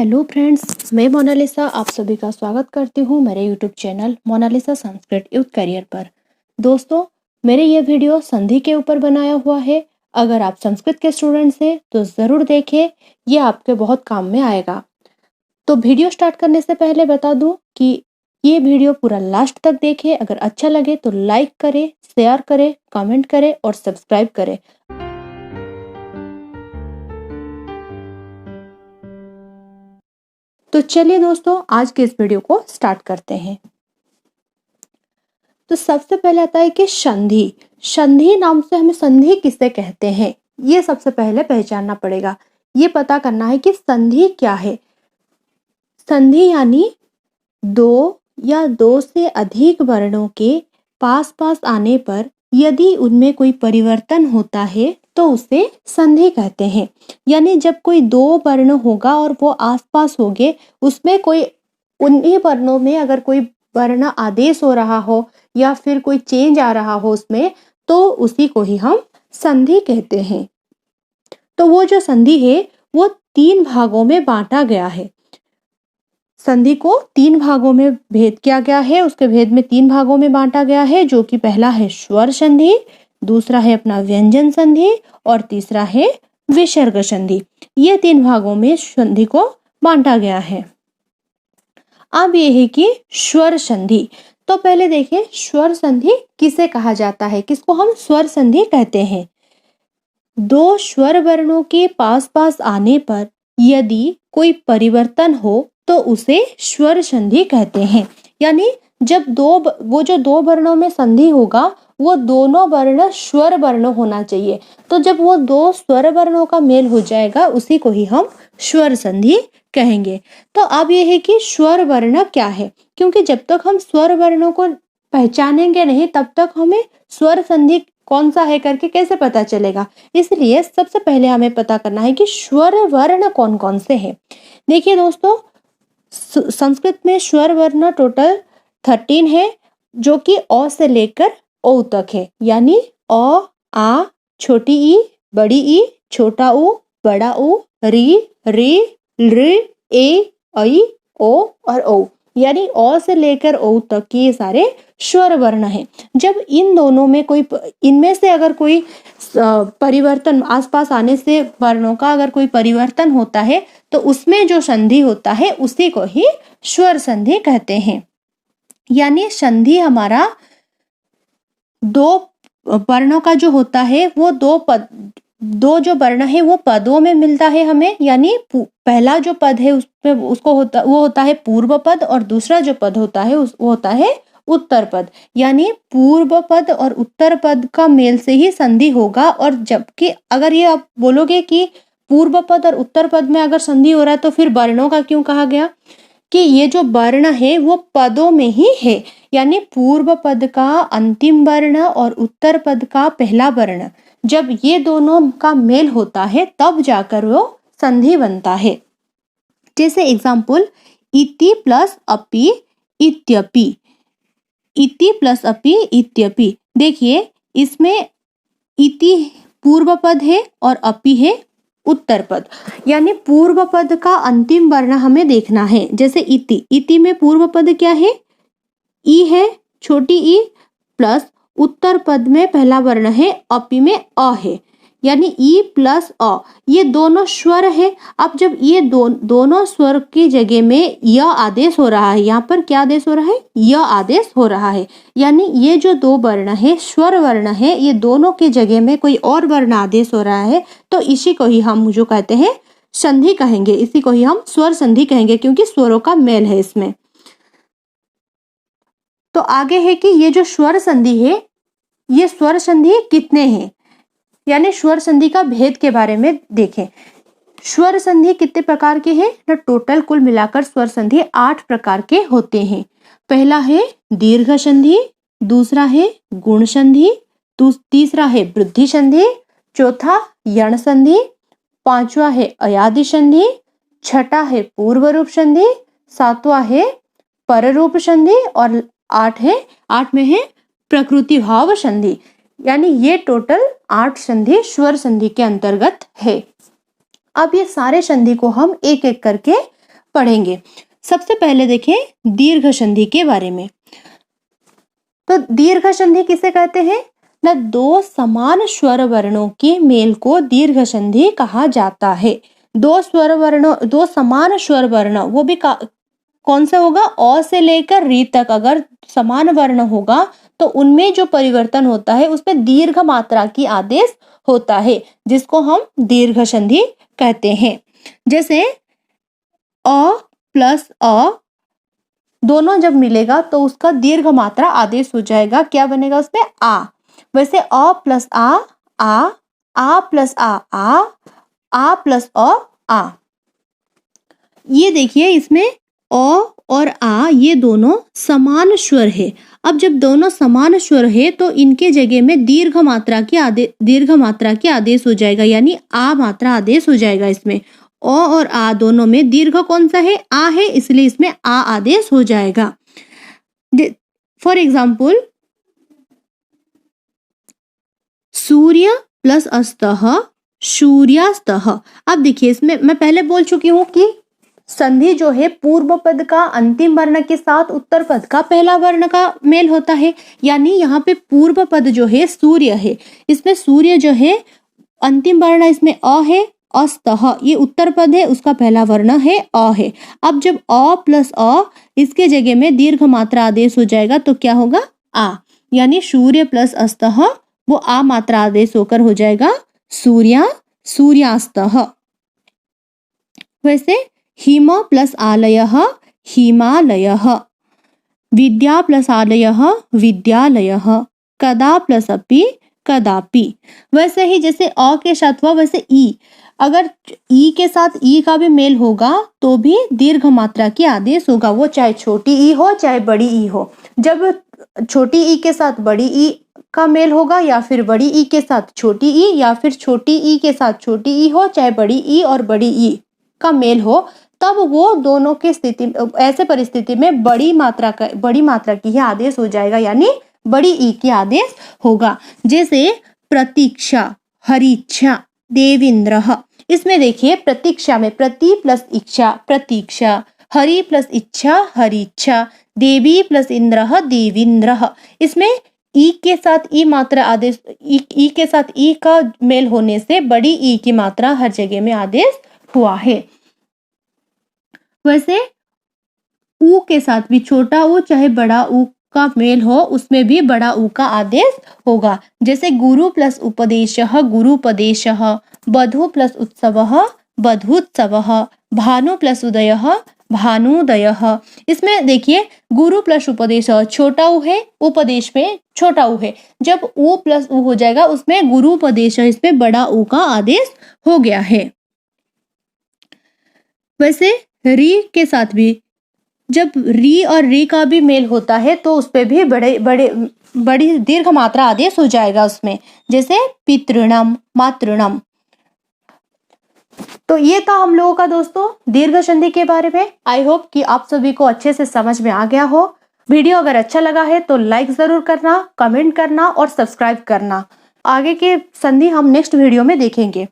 Hello friends, मैं Mona Lisa आप सभी का स्वागत करती हूँ मेरे YouTube channel Monalisa Sanskrit youth career पर। दोस्तों, मेरे ये वीडियो संधि के ऊपर बनाया हुआ है। अगर आप संस्कृत के स्टूडेंट्स हैं तो ज़रूर देखें, ये आपके बहुत काम में आएगा। तो वीडियो स्टार्ट करने से पहले बता दूं कि ये वीडियो पूरा लास्ट तक देखें। अगर अच्छा लगे तो लाइक करें, शेयर करें, कमेंट करें और सब्सक्राइब करें। तो चलिए दोस्तों, आज के इस वीडियो को स्टार्ट करते हैं। तो सबसे पहले आता है कि संधि। संधि नाम से हमें संधि किसे कहते हैं, ये सबसे पहले पहचानना पड़ेगा। ये पता करना है कि संधि क्या है। संधि यानी दो या दो से अधिक वर्णों के पास पास आने पर यदि उनमें कोई परिवर्तन होता है तो उसे संधि कहते हैं। यानी जब कोई दो वर्ण होगा और वो आसपास होंगे, उसमें कोई उन्हीं वर्णों में अगर कोई वर्ण आदेश हो रहा हो या फिर कोई चेंज आ रहा हो उसमें, तो उसी को ही हम संधि कहते हैं। तो वो जो संधि है वो 3 भागों में बांटा गया है। संधि को 3 भागों में भेद किया गया है। उसके भेद में 3 भागों में बांटा गया है, जो कि पहला है स्वर संधि, दूसरा है अपना व्यंजन संधि और तीसरा है विसर्ग संधि। ये 3 भागों में संधि को बांटा गया है। अब ये है कि स्वर संधि। तो पहले देखिए, स्वर संधि किसे कहा जाता है, किसको हम स्वर संधि कहते हैं। दो स्वर वर्णों के पास पास आने पर यदि कोई परिवर्तन हो तो उसे स्वर संधि कहते हैं। यानी जब वो जो दो वर्णों में संधि होगा, वो दोनों वर्ण स्वर वर्ण होना चाहिए। तो जब वो दो स्वर वर्णों का मेल हो जाएगा, उसी को ही हम स्वर संधि कहेंगे। तो अब ये है कि स्वर वर्ण क्या है, क्योंकि जब तक हम स्वर वर्णों को पहचानेंगे नहीं, तब तक हमें स्वर संधि कौन सा है करके कैसे पता चलेगा। इसलिए सबसे पहले हमें पता करना है कि स्वर वर्ण कौन कौन से हैं। देखिए दोस्तों, संस्कृत में स्वर वर्ण टोटल 13 है, जो कि अ से लेकर ओ तक है। यानी अ, आ, छोटी ई, बड़ी ई, छोटा ऊ, बड़ा ऊ, री, री, ऋ, ए, ऐ, ओ और औ। यानी अ से लेकर ओ तक के ये सारे स्वर वर्ण हैं। जब इन दोनों में इनमें से अगर कोई परिवर्तन आसपास आने से वर्णों का अगर कोई परिवर्तन होता है, तो उसमें जो संधि होता है उसी को ही स्वर संधि कहते हैं। यानी संधि हमारा दो वर्णों का जो होता है, वो दो जो वर्ण है वो पदों में मिलता है हमें। यानी पहला जो पद है उसमें वो होता है पूर्व पद, और दूसरा जो पद होता है वो होता है उत्तर पद। यानी पूर्व पद और उत्तर पद का मेल से ही संधि होगा। और जबकि अगर ये आप बोलोगे कि पूर्व पद और उत्तर पद में अगर संधि हो रहा है, तो फिर वर्णों का क्यों कहा गया, कि ये जो वर्ण है वो पदों में ही है। यानी पूर्व पद का अंतिम वर्ण और उत्तर पद का पहला वर्ण, जब ये दोनों का मेल होता है तब जाकर वो संधि बनता है। जैसे एग्जाम्पल, इति प्लस अपि, इत्यपि। इति प्लस अपि, इत्यपि। देखिए, इसमें इति पूर्व पद है और अपि है उत्तर पद। यानी पूर्व पद का अंतिम वर्ण हमें देखना है। जैसे इति में पूर्व पद क्या है, ई है, छोटी ई, प्लस उत्तर पद में पहला वर्ण है अपि में अ है। यानी ई प्लस अ, ये दोनों स्वर है। अब जब ये दोनों स्वर की जगह में य आदेश हो रहा है, यहाँ पर क्या आदेश हो रहा है, य आदेश हो रहा है। यानी ये जो दो वर्ण है, स्वर वर्ण है, ये दोनों की जगह में कोई और वर्ण आदेश हो रहा है, तो इसी को ही हम जो कहते हैं संधि कहेंगे। इसी को ही हम स्वर संधि कहेंगे, क्योंकि स्वरों का मेल है इसमें। तो आगे है कि ये जो स्वर संधि है, ये स्वर संधि कितने हैं, यानी स्वर संधि का भेद के बारे में देखें। स्वर संधि कितने प्रकार के हैं, तो टोटल कुल मिलाकर स्वर संधि 8 प्रकार के होते हैं। पहला है दीर्घ संधि, दूसरा है गुण संधि, तीसरा है वृद्धि संधि, चौथा यण संधि, पांचवा है अयादि संधि, छठा है पूर्व रूप संधि, सातवां है पर रूप संधि और 8 में है प्रकृति भाव संधि। यानी ये टोटल 8 संधि स्वर संधि के अंतर्गत है। अब ये सारे संधि को हम एक एक करके पढ़ेंगे। सबसे पहले देखें दीर्घ संधि के बारे में। तो दीर्घ संधि किसे कहते हैं ना, दो समान स्वर वर्णों के मेल को दीर्घ संधि कहा जाता है। दो समान स्वर वर्ण, वो भी कौन सा होगा, अ से लेकर री तक अगर समान वर्ण होगा तो उनमें जो परिवर्तन होता है उसमें दीर्घ मात्रा की आदेश होता है, जिसको हम दीर्घ संधि कहते हैं। जैसे अ प्लस अ दोनों जब मिलेगा तो उसका दीर्घ मात्रा आदेश हो जाएगा, क्या बनेगा उसमें, आ। वैसे अ प्लस आ प्लस आ प्लस आ। ये देखिए इसमें अ और आ ये दोनों समान स्वर है। अब जब दोनों समान स्वर है तो इनके जगह में दीर्घ मात्रा की आदेश हो जाएगा, यानी आ मात्रा आदेश हो जाएगा। इसमें अ और आ दोनों में दीर्घ कौन सा है, आ है, इसलिए इसमें आ आदेश हो जाएगा। फॉर एग्जाम्पल सूर्य प्लस अस्तः सूर्यास्तः। अब देखिए इसमें मैं पहले बोल चुकी हूँ कि संधि जो है पूर्व पद का अंतिम वर्ण के साथ उत्तर पद का पहला वर्ण का मेल होता है, यानी यहाँ पे पूर्व पद जो है सूर्य है, इसमें सूर्य जो है अंतिम वर्ण इसमें अ है, अस्तः ये उत्तर पद है, उसका पहला वर्ण है अ है। अब जब अ प्लस अ इसके जगह में दीर्घ मात्रा आदेश हो जाएगा तो क्या होगा, आ, यानी सूर्य प्लस अस्तः वो आ मात्रा आदेश होकर हो जाएगा सूर्यास्तः। वैसे हिम प्लस आलयः हिमालयः, विद्या प्लस आलयः विद्यालयः, कदा प्लस अपि कदापि। वैसे ही जैसे अ के साथ हुआ वैसे ई, अगर ई के साथ ई का भी मेल होगा तो भी दीर्घ मात्रा की आदेश होगा, वो चाहे छोटी ई हो चाहे बड़ी ई हो। जब छोटी ई के साथ बड़ी ई का मेल होगा या फिर बड़ी ई के साथ छोटी ई, या फिर छोटी ई के साथ छोटी ई हो, चाहे बड़ी ई और बड़ी ई का मेल हो, तब वो दोनों की स्थिति, ऐसे परिस्थिति में बड़ी मात्रा की ही आदेश हो जाएगा, यानी बड़ी ई की आदेश होगा। जैसे प्रतीक्षा, हरीच्छा, देवेंद्रः। इसमें देखिए प्रतीक्षा में प्रति प्लस इच्छा प्रतीक्षा, हरि प्लस इच्छा हरीच्छा, देवी प्लस इंद्रः देवींद्रः। इसमें ई के साथ ई मात्रा आदेश, ई के साथ ई का मेल होने से बड़ी ई की मात्रा हर जगह में आदेश हुआ है। वैसे ऊ के साथ भी छोटा ऊ चाहे बड़ा ऊ का मेल हो, उसमें भी बड़ा ऊ का आदेश होगा। जैसे गुरु प्लस उपदेशः गुरुपदेशः, बधु प्लस उत्सवः बधुत्सवः, भानु प्लस उदयः भानुदयः। इसमें देखिए गुरु प्लस उपदेश, छोटा ऊ है, उपदेश में छोटा ऊ है, जब ऊ प्लस ऊ हो जाएगा उसमें गुरुपदेश, इसमें बड़ा ऊ का आदेश हो गया है। वैसे री के साथ भी जब री और री का भी मेल होता है तो उस पे भी बड़ी दीर्घ मात्रा आदेश हो जाएगा उसमें, जैसे पितृणम मातृणम। तो ये था हम लोगों का दोस्तों दीर्घ संधि के बारे में। आई होप कि आप सभी को अच्छे से समझ में आ गया हो। वीडियो अगर अच्छा लगा है तो लाइक जरूर करना, कमेंट करना और सब्सक्राइब करना। आगे के संधि हम नेक्स्ट वीडियो में देखेंगे।